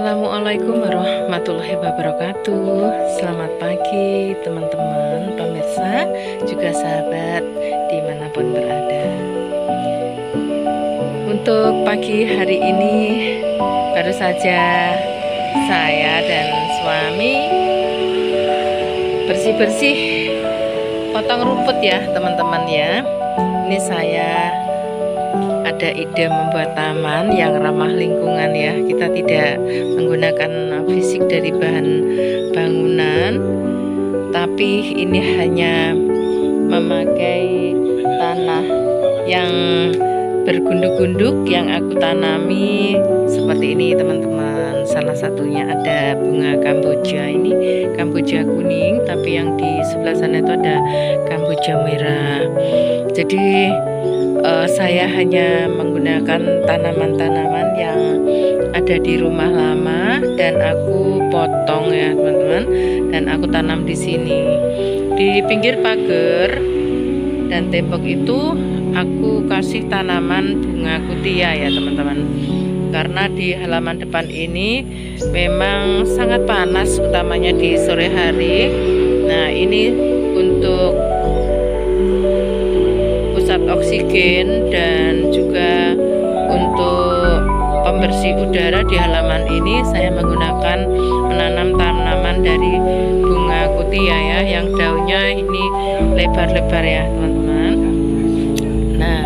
Assalamualaikum warahmatullahi wabarakatuh. Selamat pagi teman-teman, pemirsa, juga sahabat dimanapun berada. Untuk pagi hari ini baru saja saya dan suami bersih-bersih potong rumput ya teman-teman ya. Ini saya ada ide membuat taman yang ramah lingkungan ya. Kita tidak menggunakan fisik dari bahan bangunan, tapi ini hanya memakai tanah yang bergunduk-gunduk yang aku tanami seperti ini teman-teman. Salah satunya ada bunga kamboja, ini kamboja kuning, tapi yang di sebelah sana itu ada kamboja merah. Jadi saya hanya menggunakan tanaman-tanaman yang ada di rumah lama dan aku potong ya teman-teman, dan aku tanam di sini di pinggir pagar dan tembok itu. Aku kasih tanaman bunga kutia ya teman-teman, karena di halaman depan ini memang sangat panas, utamanya di sore hari. Nah, ini untuk pusat oksigen dan juga untuk pembersih udara di halaman ini. Saya menggunakan menanam tanaman dari bunga kutia ya, yang daunnya ini lebar-lebar ya teman-teman. Nah,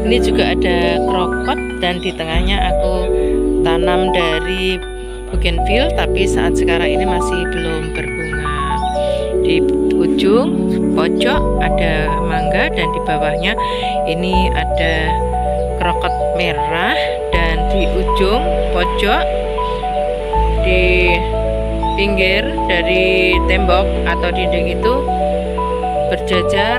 ini juga ada krokot dan di tengahnya aku tanam dari bougainville, tapi saat sekarang ini masih belum berbunga. Di ujung pojok ada mangga dan di bawahnya ini ada krokot merah, dan di ujung pojok di pinggir dari tembok atau dinding itu berjajar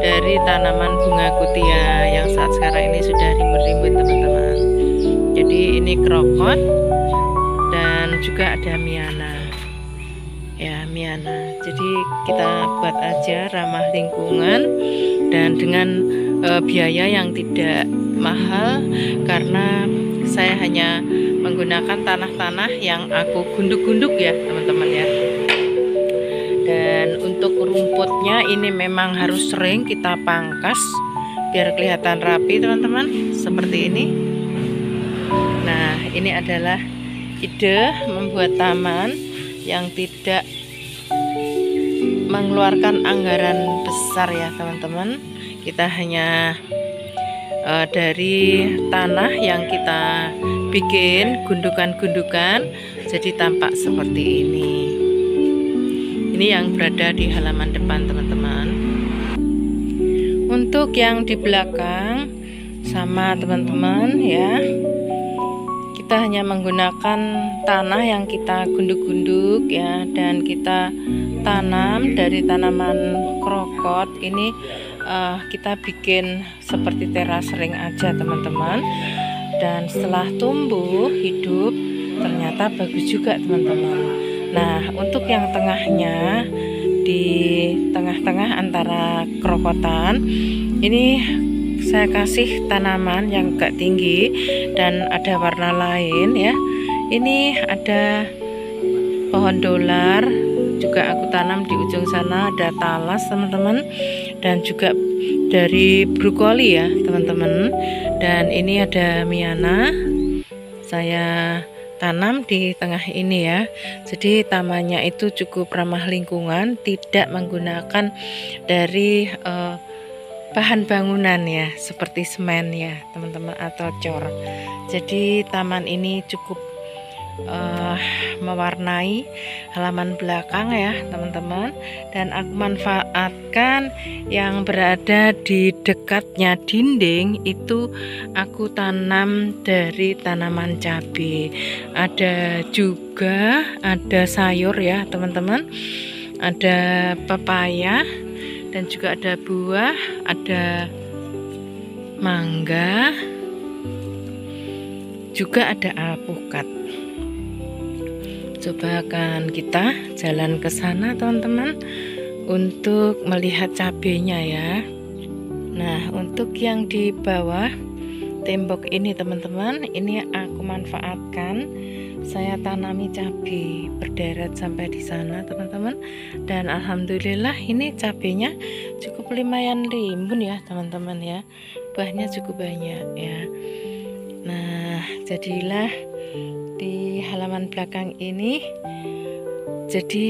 dari tanaman bunga kutia yang saat sekarang ini sudah rimbun-rimbun teman-teman. Jadi ini krokot dan juga ada miana ya, miana. Jadi kita buat aja ramah lingkungan dan dengan biaya yang tidak mahal, karena saya hanya menggunakan tanah-tanah yang aku gunduk-gunduk ya teman-teman ya. Dan untuk rumputnya ini memang harus sering kita pangkas biar kelihatan rapi teman-teman, seperti ini. Nah, ini adalah ide membuat taman yang tidak mengeluarkan anggaran besar ya teman-teman. Kita hanya dari tanah yang kita bikin gundukan-gundukan jadi tampak seperti ini. Ini yang berada di halaman depan teman-teman. Untuk yang di belakang sama teman-teman ya, kita hanya menggunakan tanah yang kita gunduk-gunduk ya, dan kita tanam dari tanaman krokot ini. Kita bikin seperti teras ring aja teman-teman, dan setelah tumbuh hidup ternyata bagus juga teman-teman. Nah, untuk yang tengahnya, di tengah-tengah antara kerokotan ini saya kasih tanaman yang agak tinggi dan ada warna lain ya. Ini ada pohon dolar, juga aku tanam di ujung sana, ada talas teman-teman, dan juga dari brokoli ya teman-teman. Dan ini ada miana, saya tanam di tengah ini ya. Jadi tamannya itu cukup ramah lingkungan, tidak menggunakan dari bahan bangunan ya, seperti semen ya teman-teman atau cor. Jadi taman ini cukup mewarnai halaman belakang ya teman-teman, dan aku manfaatkan yang berada di dekatnya dinding itu aku tanam dari tanaman cabai. Ada juga ada sayur ya teman-teman, ada pepaya dan juga ada buah, ada mangga, juga ada alpukat. Coba akan kita jalan ke sana teman-teman untuk melihat cabenya ya. Nah, untuk yang di bawah tembok ini teman-teman, ini aku manfaatkan saya tanami cabai berderet sampai di sana teman-teman, dan alhamdulillah ini cabenya cukup lumayan rimbun ya teman-teman ya, buahnya cukup banyak ya. Nah, jadilah di halaman belakang ini jadi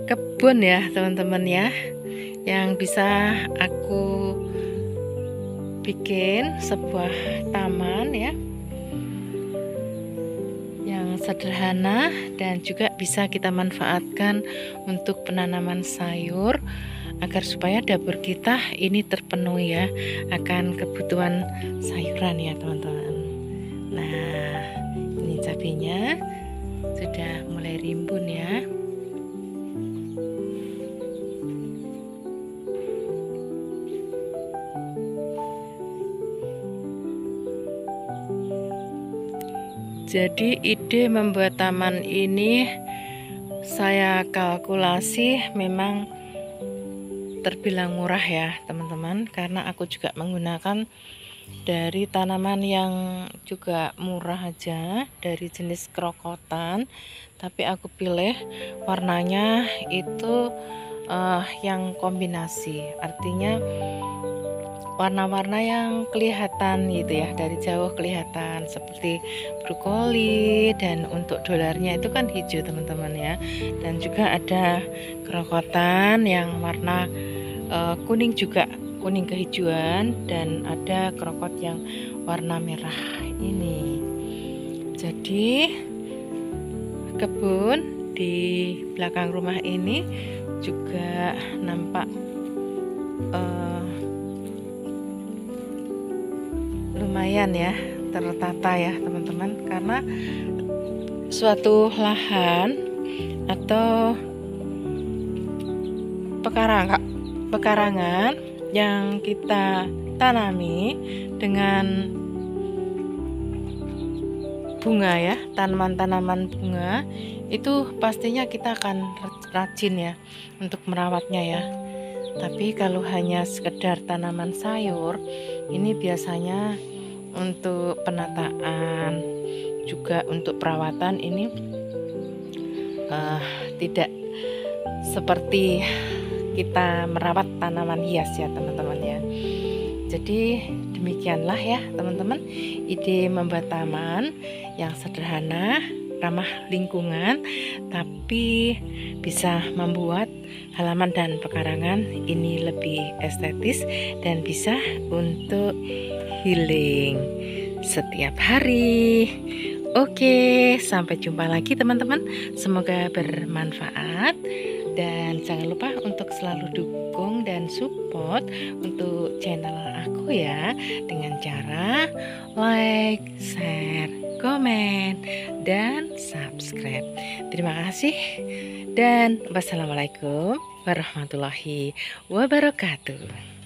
kebun ya teman-teman ya, yang bisa aku bikin sebuah taman ya, yang sederhana dan juga bisa kita manfaatkan untuk penanaman sayur, agar supaya dapur kita ini terpenuhi ya akan kebutuhan sayuran ya teman-teman. Nah, ini cabenya sudah mulai rimbun ya. Jadi ide membuat taman ini saya kalkulasi memang terbilang murah ya teman-teman, karena aku juga menggunakan dari tanaman yang juga murah aja, dari jenis kerokotan, tapi aku pilih warnanya itu yang kombinasi, artinya warna-warna yang kelihatan gitu ya, dari jauh kelihatan seperti brokoli, dan untuk dolarnya itu kan hijau teman-teman ya, dan juga ada kerokotan yang warna kuning juga, kuning kehijauan, dan ada kerokot yang warna merah ini. Jadi kebun di belakang rumah ini juga nampak lumayan ya tertata ya teman-teman, karena suatu lahan atau pekarangan yang kita tanami dengan bunga ya, tanaman-tanaman bunga itu pastinya kita akan rajin ya untuk merawatnya ya. Tapi kalau hanya sekedar tanaman sayur, ini biasanya untuk penataan juga untuk perawatan ini tidak seperti kita merawat tanaman hias ya teman-teman ya. Jadi demikianlah ya teman-teman, ide membuat taman yang sederhana, ramah lingkungan, tapi bisa membuat halaman dan pekarangan ini lebih estetis dan bisa untuk healing setiap hari. Oke, sampai jumpa lagi teman-teman, semoga bermanfaat, dan jangan lupa untuk selalu dukung dan support untuk channel aku ya, dengan cara like, share, komen, dan subscribe. Terima kasih dan wassalamualaikum warahmatullahi wabarakatuh.